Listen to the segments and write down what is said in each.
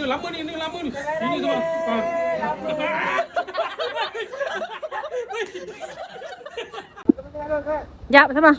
lama ni. Ini tu. Sekejap, sama.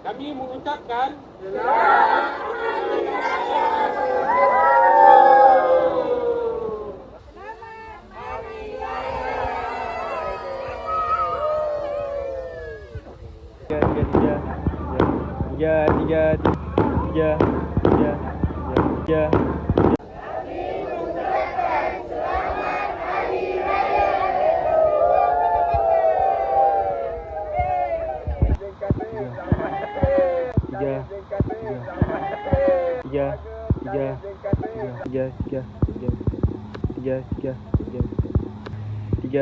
Kami mengucapkan tiga.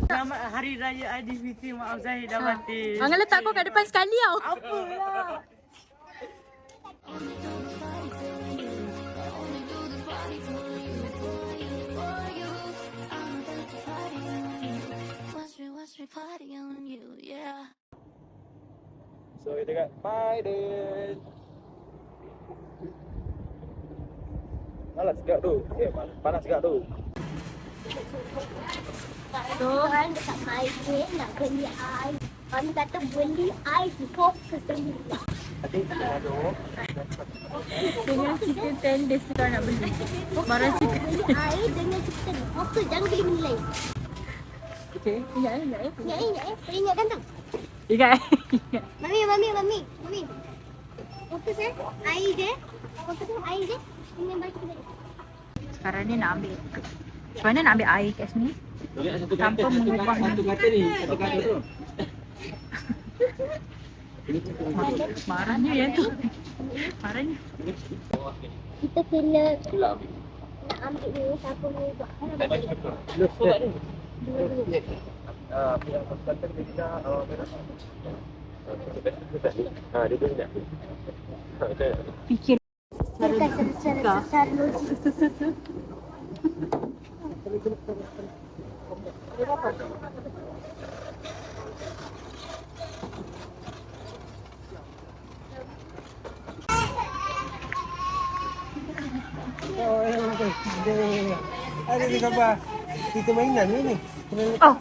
Selamat Hari Raya Aidilfitri. Maaf Zahid dah batin. Jangan letak kau kat depan sekali tau. Apalah. So kita kat Biden. Malas gak tu? Panas gak tu? Orang dekat Biden nak beli air. Kami kata beli air di koper sendiri. Dengan chicken tenders kita nak beli. Barang chicken. Beli air dengan chicken. Koper jangan beli benda lain. Okay, ingat. Ingat. Ingat ganteng. Ingat. Mami. Koper saya, air dia. Koper tu air dia. Dengan baju dia. Sekarang ni nak ambil. Macam mana nak ambil air kat sini? Tanpa mengubah satu kata ni. Satu kata tu. Marahnya yang tu. Marahnya. Kita kena nak ambil ni. Siapa ni buat. Pihak konsultan kita dia tu nak. Fikir. Secara logik. Ada ni khabar. Kita mainan ni. Oh.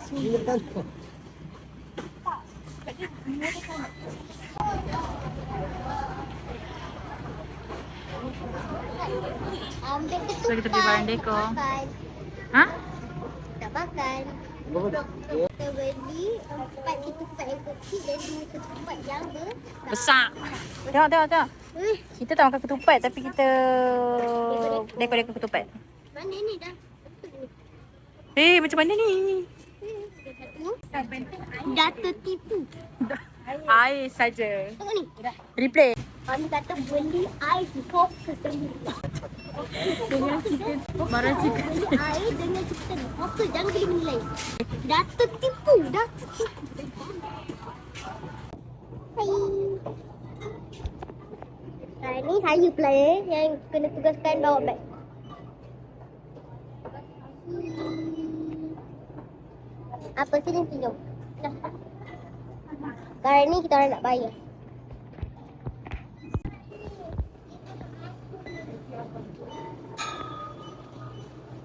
Ambil ketupat. So kita beli barang dekor. Makan. Ha? Tak makan. Kita beli 4 ketupat yang kecil dan 2 ketupat yang Besar. Tengok. Kita tak makan ketupat tapi kita dekor ketupat. Mana ni dah? Macam mana ni? Dah tertipu. Air saja. Tengok ni. Replay. Kami kata beli air di koper sendiri. Dengan chicken. Barang chicken. Beli air dengan chicken. Koper jangan beli benda lain. Dah tertipu. Hai. Ni saya pula yang kena tugaskan bawa beg. Apa sini tunjuk. Sekarang ni kita orang nak bayar.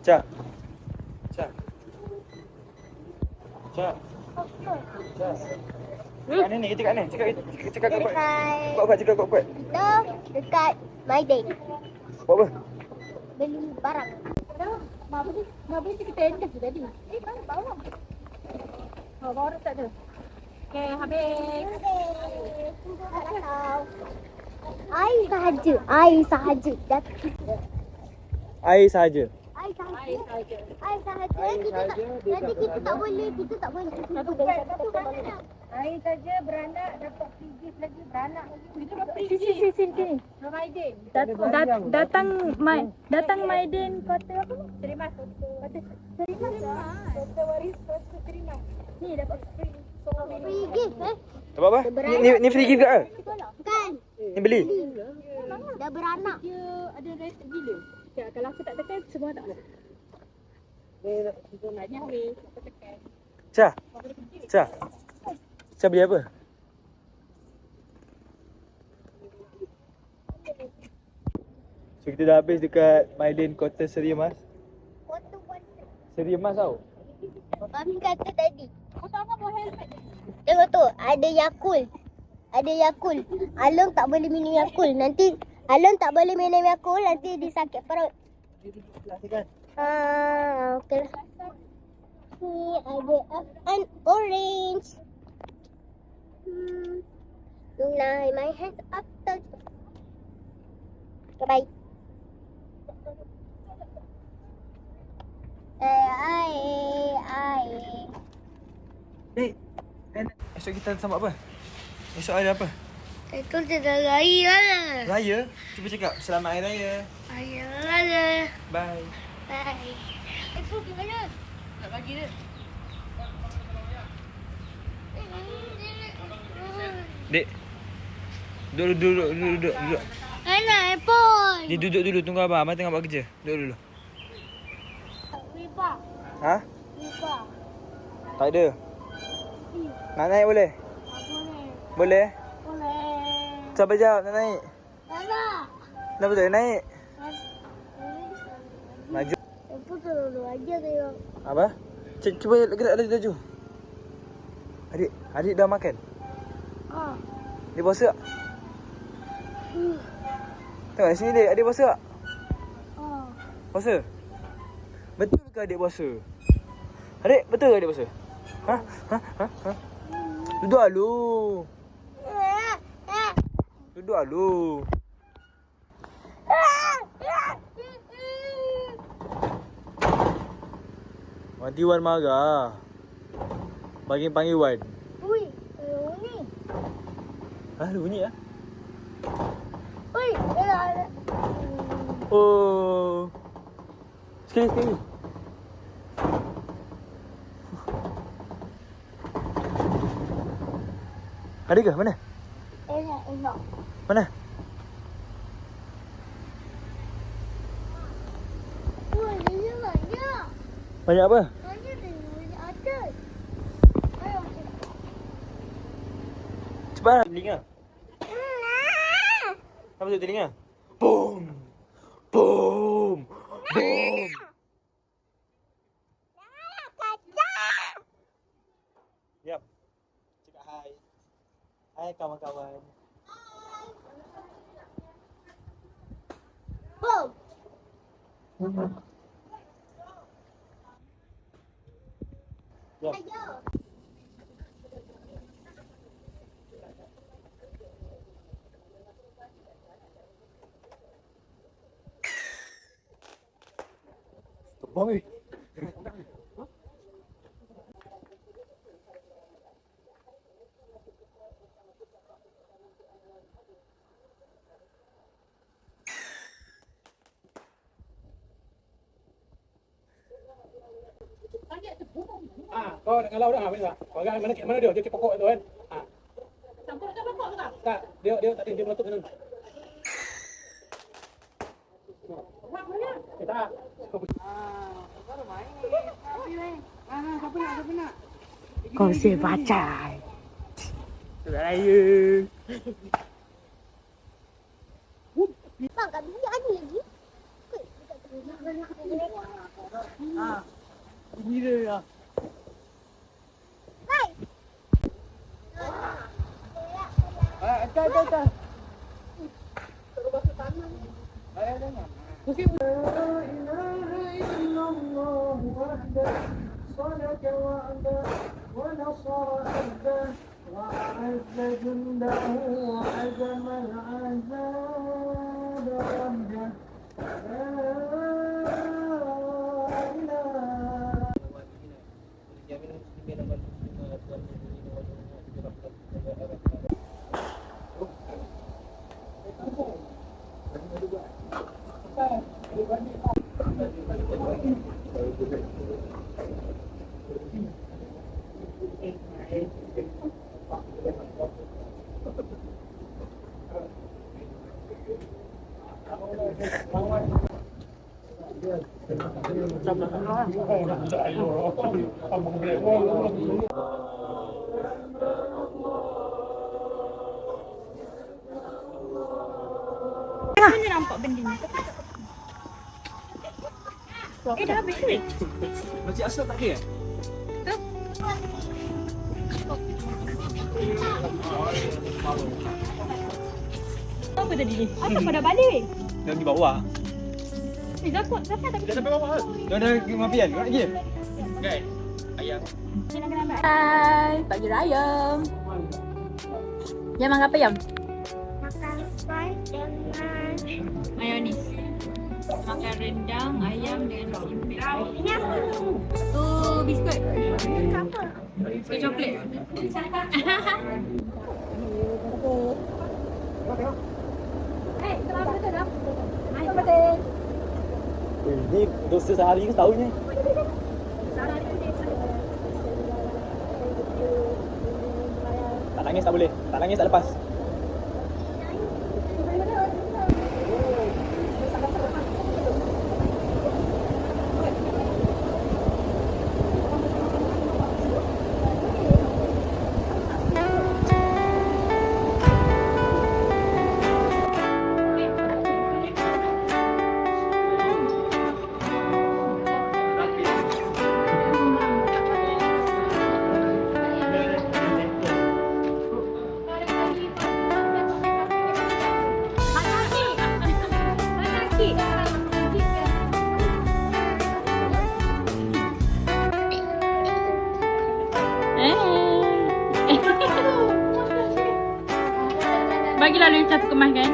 Cak. Kat ni kita kat ni. Cakap kuat. Cakap kuat. Kita dekat My Day. Buat apa? Beli barang. Mak beli chicken tenders tu tadi. Bawang. Baru tak ada. Okay, habis. Air sahaja. Dah Air sahaja. Air Air sahaja. Air sahaja. Air Kita tak, sahaja, dia nanti tak kita tak beranak. boleh. Kita tak boleh. Air saja beranak dapat free gift lagi beranak lagi. Itu dah free gift. Sini. Maiden. Datang Maiden kota apa? Serimas. Kota Serimas. Kota Waris kota Serimas. Ni dapat free. Free gift Dapat apa? Ni free gift ke? Kan? Ni beli? Dah beranak. Dia ada rasa gila. Ya, kalau aku tak tekan semua tak boleh. Sebenarnya weh, aku tekan. Cha beli apa? So kita dah habis dekat Maiden Kota Serimas. Foto buat. Serimas tau. Mami kata tadi. Kau tak apa bawa helmet. Tengok tu, ada Yakult. Ada Yakult. Along tak boleh minum Yakult. Nanti Along tak boleh minum Yakult, nanti dia sakit perut. Okey lah. Ni ada an orange. Tunai my hands after. Okay, bye. Dek, esok kita sama apa? Esok ada apa? Itu tidak raya lah. Raya? Cuba cakap selamat hari raya. Raya lah. Bye. Bye. Itu di mana? Nak bagi dia. Dek. Duduk. Mana iPhone? Dia duduk dulu tunggu abang. Abang tengah buat kerja. Duduk dulu. Riba. Ha? Riba. Tak ada. Nak naik boleh? Boleh. Boleh? Boleh. Sabar jap nak naik. Mana? Kenapa tak boleh naik? Maju. Itu dulu aja dia. Apa? Cuba gerak laju. Adik dah makan? Ah. Dia puasa tak? Tengok kat sini dek, adik puasa tak? Ah. Puasa? Betul ke adik puasa? Adik, betul ke adik puasa? Ha? Duduk alu. Duduk alu. Nanti Wan marah. Panggil Wan. Ui, ni. Ha, ada bunyi lah. Ui, ada. Oh. Sekali. Ada ke? Mana? Enak. Mana? Ui, dia banyak. Banyak apa? Banyak ada. Ayo. Cepat telinga. Apa tu telinga? Boom. Yap. Cakap hai. Hai kawan-kawan. Boom. Yap. Ayo. Bang ni. Kau nak ngalau dah mana? Mana dia? Dia pokok tu kan. Campur kat pokok tu tak? Tak, dia tak dia meletup sana. Tak. Kongsi pacar. Selamat raya. Bang, kat bilik ada lagi. Gila lah. Hai. Tak. صدق وعده ونصر عبده وأعز جنده وهزم العذاب وحده لا Mana nampak benda ni? Dah habis ni. Masjid asal tak ada? Apa tadi ni? Asal kau dah balik? Dia pergi bawah. Zafar tak Dia sampai bawah. Dia ada pergi mafian. Kau nak pergi? Kan? Ayam. Hai, pagi raya. Yam makan apa Yam? Makan spice dengan Mayonis. Makan rendang, ayam dengan nasi merah. ini apa tu? Tu biskut. Apa? Biskut coklat. Eh, kenapa betul dah? Ayam betul. Ni dosa sehari ke setahun ni? Tak nangis tak boleh. Tak nangis tak lepas. Bagilah Lin satu kemas kan.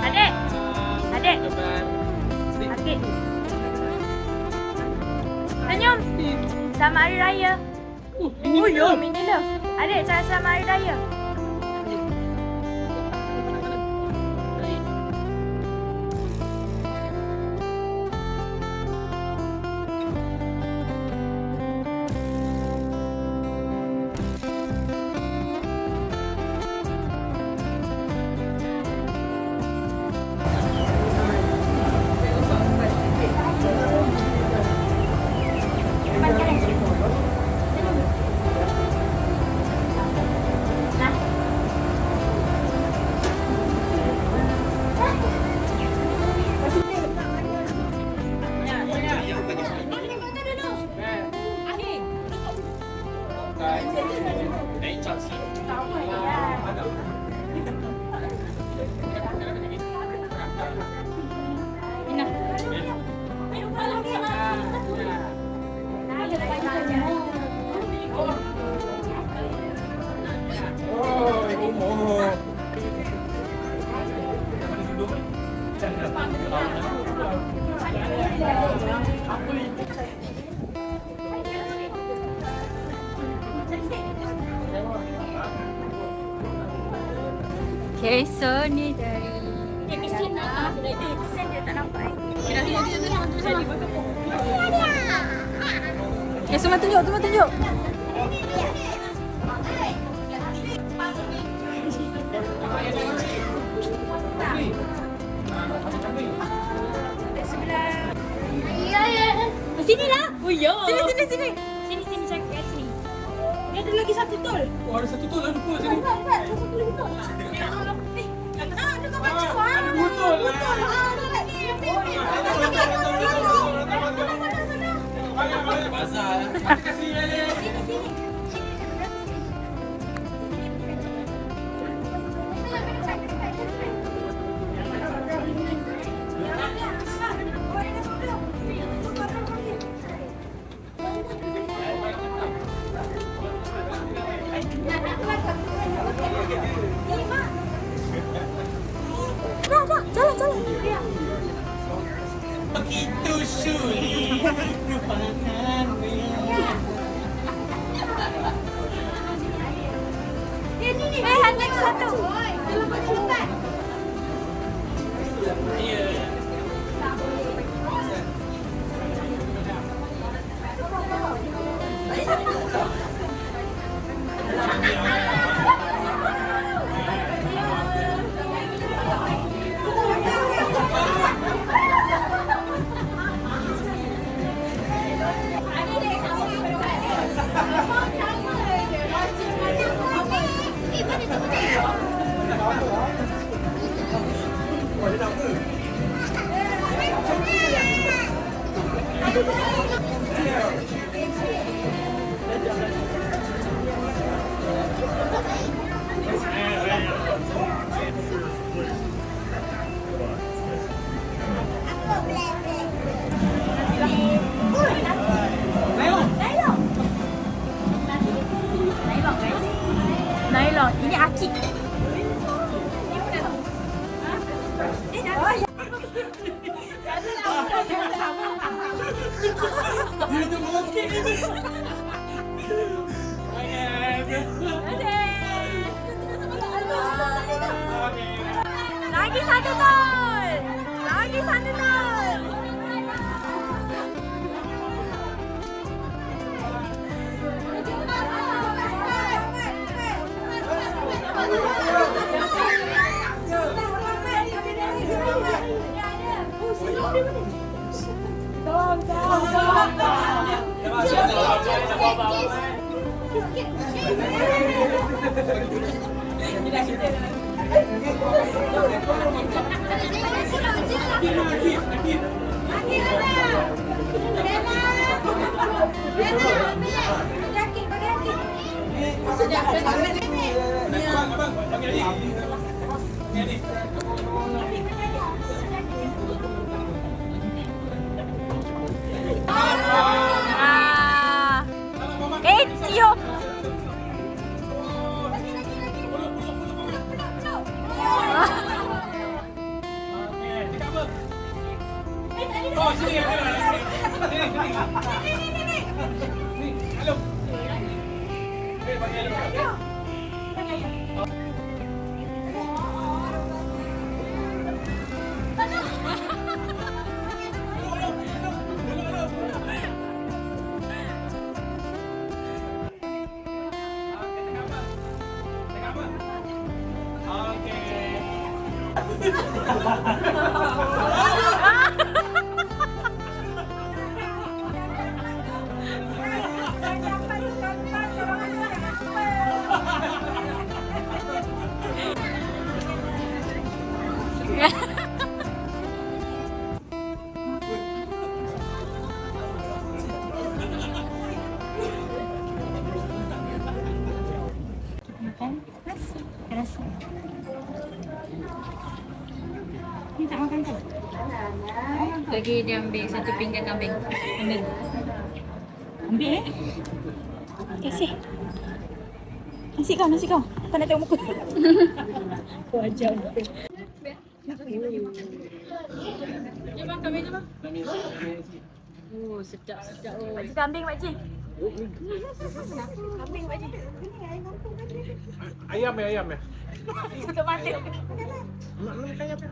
Adik. Adik. Adik. Senyum. Selamat Hari Raya. Oh, yo, mini love. Adik, cara selamat Hari Raya. Okay, so ni dari kesini. Kesan dia tak nampak. Okay, semua tunjuk. Sini lah. Oh ya. Sini. Sini cakap kat sini. Dia ada lagi satu tol. Oh, ada satu tol dah lupa sini. Satu tol betul. Ada baca ah. Betul. Betul. Ada lagi. Bazar. Kasih. Begitu sulit lupakanmu. Handbag satu. Nylon. Ini akik. Lagi satu tol. Lagi satu tol. Cium. Oh, sini ya. Halo. Ni tak makan tu. Lagi dia ambil satu pinggan kambing. Ambil. Ambil Kasih. Nasi kau, nasi kau. Kau nak tengok muka. Wajar. Jom bang, kambing tu bang. Oh, sedap. Pakcik kambing, pakcik. Kambing, pakcik. Ayam ya. Tutup mata. Mak nak makan ayam ya.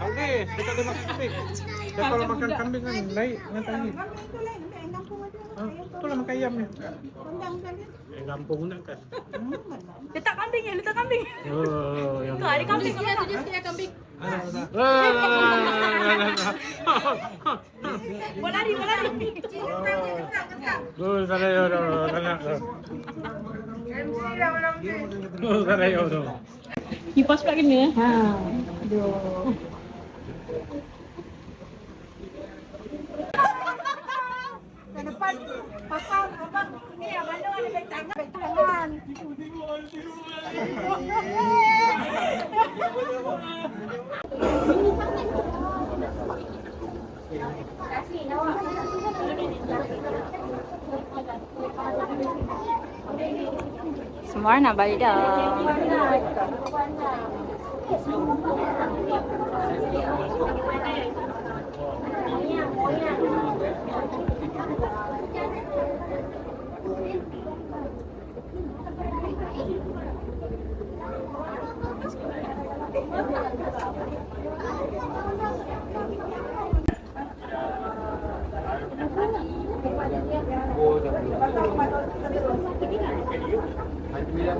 Okey, kita ada makan kambing. Dan kalau makan kambing kan naik dengan tadi. Itulah makan ayam ni. Kampung nak kan. Letak kambing ya, letak kambing. Oh, yang Kau ada kambing ke mana? Dia kambing. Mau lari. Sana yo. Sana yo. Kipas pula kena. Ha. Aduh. Depan pasal abang ni abang ada baik tangan. Semua nak balik dah. Belah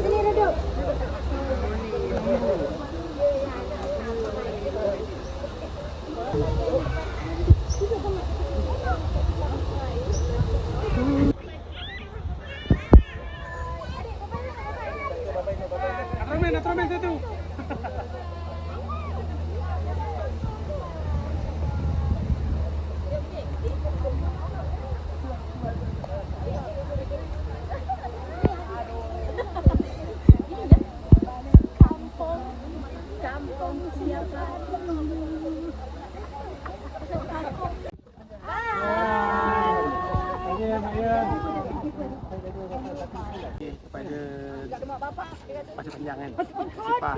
sini duduk. Atramen tu. Kepada masa panjang kan Sipah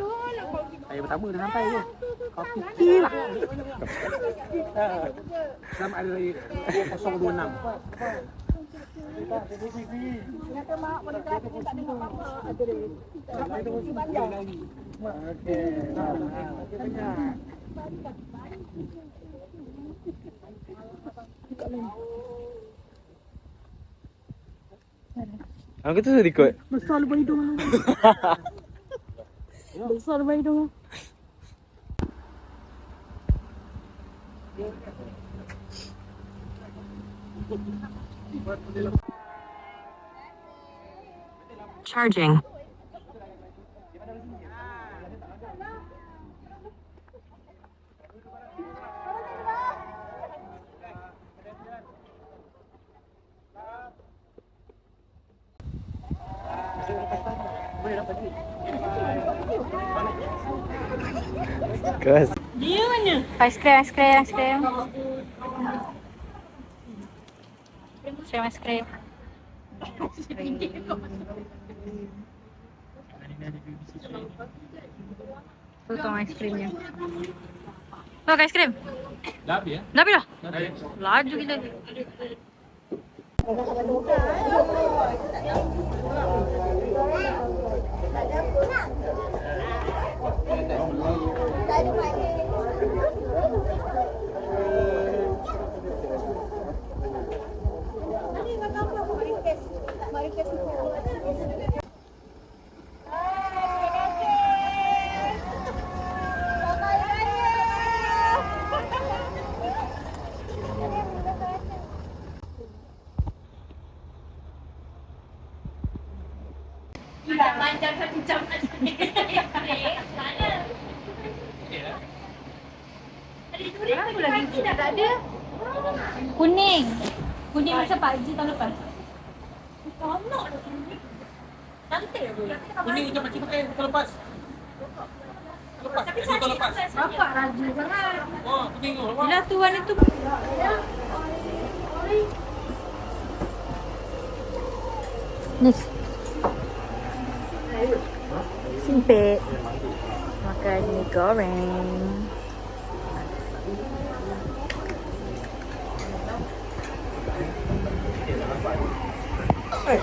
saya pertama dah sampai je kau fikirlah selamat hari raya 2026 Aku tu sudah ikut. Besar lebar hidung. Besar lebar hidung. Charging. Keras. Dia mana? Ice cream. Ice cream. Potong ice creamnya. Oh, ice cream. Dah habis ya? Dah habis dah? Laju gila. Kuning macam Pak Haji tahun lepas. Kuning macam pakcik pakai tahun lepas. Tahun lepas. Bapak raju sangat. Oh, kuning tu. Bila tuan itu. Nis. Simpit. Makan mie goreng. Hey.